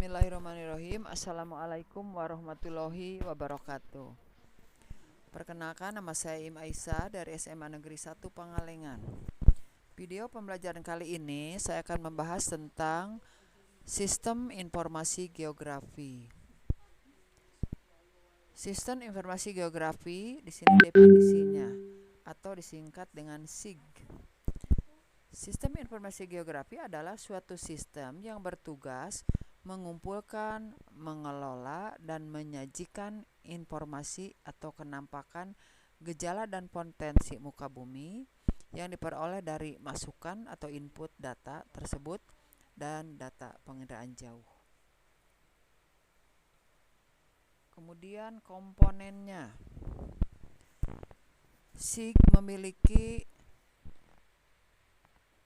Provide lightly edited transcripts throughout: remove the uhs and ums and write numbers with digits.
Bismillahirrahmanirrahim. Assalamualaikum warahmatullahi wabarakatuh. Perkenalkan, nama saya Im Aisyah dari SMA Negeri 1 Pangalengan. Video pembelajaran kali ini saya akan membahas tentang sistem informasi geografi. Sistem informasi geografi di sini definisinya atau disingkat dengan SIG. Sistem informasi geografi adalah suatu sistem yang bertugas mengumpulkan, mengelola, dan menyajikan informasi atau kenampakan gejala dan potensi muka bumi yang diperoleh dari masukan atau input data tersebut dan data penginderaan jauh. Kemudian komponennya. SIG memiliki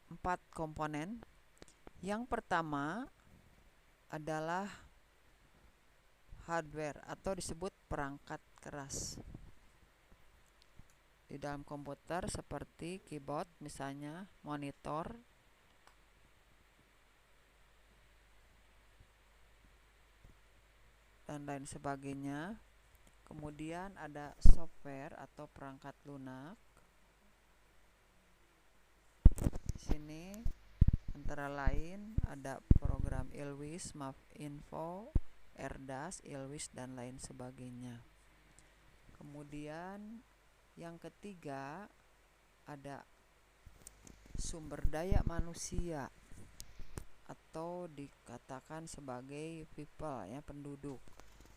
4 komponen. Yang pertama adalah hardware atau disebut perangkat keras di dalam komputer seperti keyboard, misalnya monitor, dan lain sebagainya. Kemudian ada software atau perangkat lunak. Di sini antara lain ada program ILWIS, MAVINFO, ERDAS, ILWIS, dan lain sebagainya. Kemudian yang ketiga ada sumber daya manusia atau dikatakan sebagai people, ya, penduduk.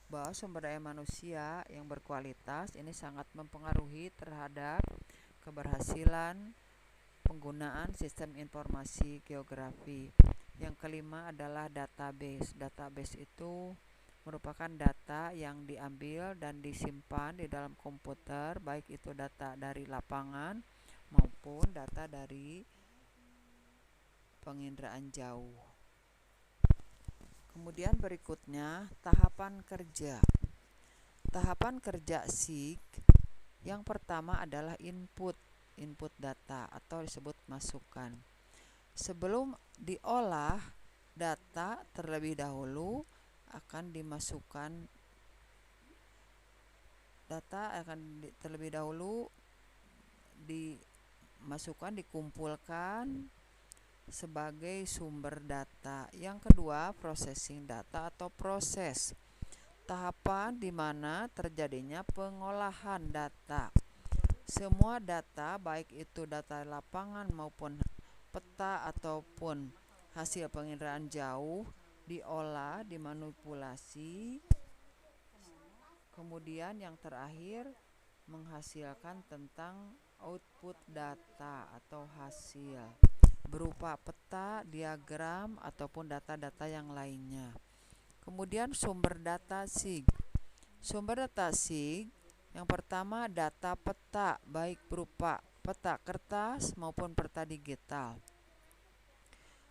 Bahwa sumber daya manusia yang berkualitas ini sangat mempengaruhi terhadap keberhasilan penggunaan sistem informasi geografi. Yang kelima adalah database. Database itu merupakan data yang diambil dan disimpan di dalam komputer, baik itu data dari lapangan maupun data dari penginderaan jauh. Kemudian berikutnya tahapan kerja. Tahapan kerja SIG yang pertama adalah input data atau disebut masukan. Sebelum diolah data terlebih dahulu akan dimasukkan dikumpulkan sebagai sumber data. Yang kedua, processing data atau proses. Tahapan di mana terjadinya pengolahan data. Semua data, baik itu data lapangan maupun peta ataupun hasil penginderaan jauh, diolah, dimanipulasi. Kemudian yang terakhir menghasilkan tentang output data atau hasil berupa peta, diagram, ataupun data-data yang lainnya. Kemudian sumber data SIG. Sumber data SIG yang pertama data peta, baik berupa peta kertas maupun peta digital.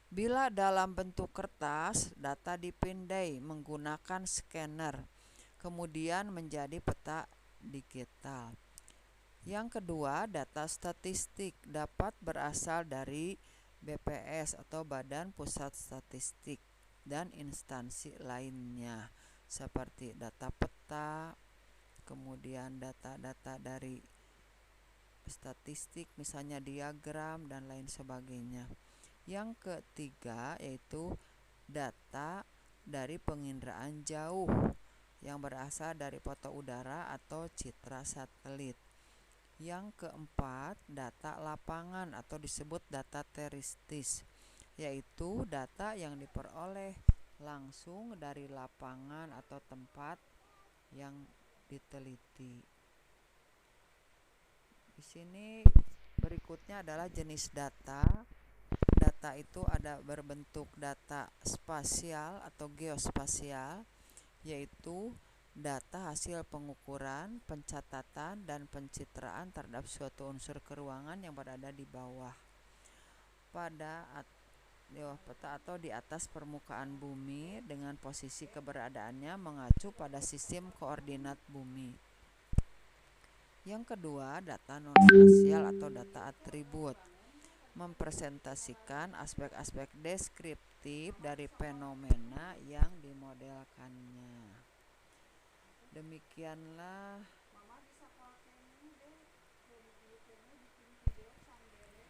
Bila dalam bentuk kertas, data dipindai menggunakan scanner, kemudian menjadi peta digital. Yang kedua, data statistik dapat berasal dari BPS atau Badan Pusat Statistik dan instansi lainnya seperti data peta, kemudian data-data dari statistik, misalnya diagram dan lain sebagainya. Yang ketiga yaitu data dari penginderaan jauh yang berasal dari foto udara atau citra satelit. Yang keempat, data lapangan atau disebut data teristis, yaitu data yang diperoleh langsung dari lapangan atau tempat yang diteliti. Di sini berikutnya adalah jenis data. Data itu ada berbentuk data spasial atau geospasial, yaitu data hasil pengukuran, pencatatan, dan pencitraan terhadap suatu unsur keruangan yang berada di bawah peta atau di atas permukaan bumi dengan posisi keberadaannya mengacu pada sistem koordinat bumi. Yang kedua, data non-spasial atau data atribut. mempresentasikan aspek-aspek deskriptif dari fenomena yang dimodelkannya. Demikianlah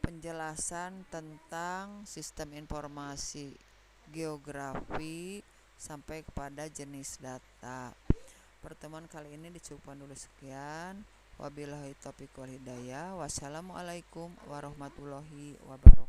penjelasan tentang sistem informasi geografi sampai kepada jenis data. Pertemuan kali ini dicukupkan dulu sekian. Wabillahi taufiq wal hidayah. Wassalamualaikum warahmatullahi wabarakatuh.